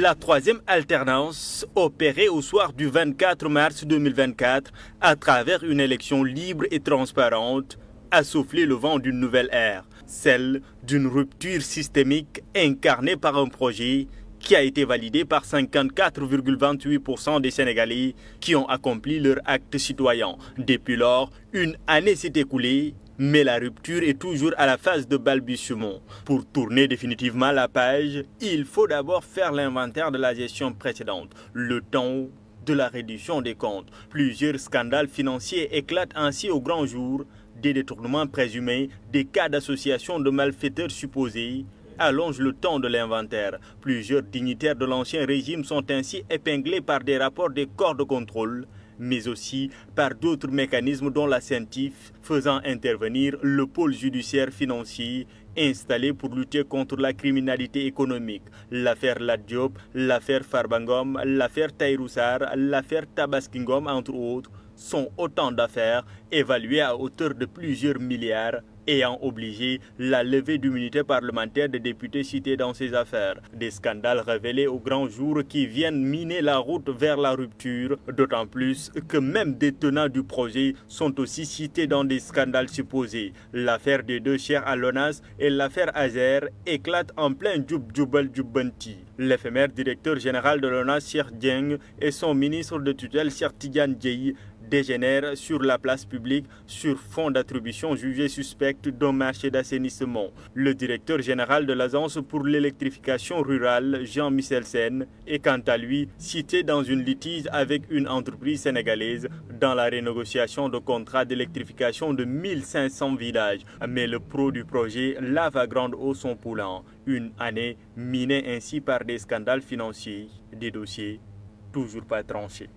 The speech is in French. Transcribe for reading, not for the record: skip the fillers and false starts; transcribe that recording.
La troisième alternance, opérée au soir du 24 mars 2024 à travers une élection libre et transparente, a soufflé le vent d'une nouvelle ère, celle d'une rupture systémique incarnée par un projet qui a été validé par 54,28% des Sénégalais qui ont accompli leur acte citoyen. Depuis lors, une année s'est écoulée, mais la rupture est toujours à la phase de balbutiement. Pour tourner définitivement la page, il faut d'abord faire l'inventaire de la gestion précédente, le temps de la réduction des comptes. Plusieurs scandales financiers éclatent ainsi au grand jour, des détournements présumés, des cas d'association de malfaiteurs supposés allonge le temps de l'inventaire. Plusieurs dignitaires de l'ancien régime sont ainsi épinglés par des rapports des corps de contrôle, mais aussi par d'autres mécanismes dont la CENTIF, faisant intervenir le pôle judiciaire financier installé pour lutter contre la criminalité économique. L'affaire Lat Diop, l'affaire Farbangom, l'affaire Tahirou Sarr, l'affaire Tabaski Ngom, entre autres, sont autant d'affaires évaluées à hauteur de plusieurs milliards, ayant obligé la levée d'immunité parlementaire des députés cités dans ces affaires. Des scandales révélés au grand jour qui viennent miner la route vers la rupture, d'autant plus que même des tenants du projet sont aussi cités dans des scandales supposés. L'affaire des deux chers à l'ONAS et l'affaire Azer éclatent en plein Djoub Djoubal Djoubanti. L'éphémère directeur général de l'ONAS, Cheikh Dieng, et son ministre de tutelle, Cheikh Tidiane Dièye, dégénèrent sur la place publique sur fond d'attribution jugée suspecte d'un marché d'assainissement. Le directeur général de l'Agence pour l'électrification rurale, Jean-Michel Sen, est quant à lui cité dans une litige avec une entreprise sénégalaise dans la renégociation de contrats d'électrification de 1500 villages. Mais le pro du projet lave à grande eau son poulain. Une année minée ainsi par des scandales financiers, des dossiers toujours pas tranchés.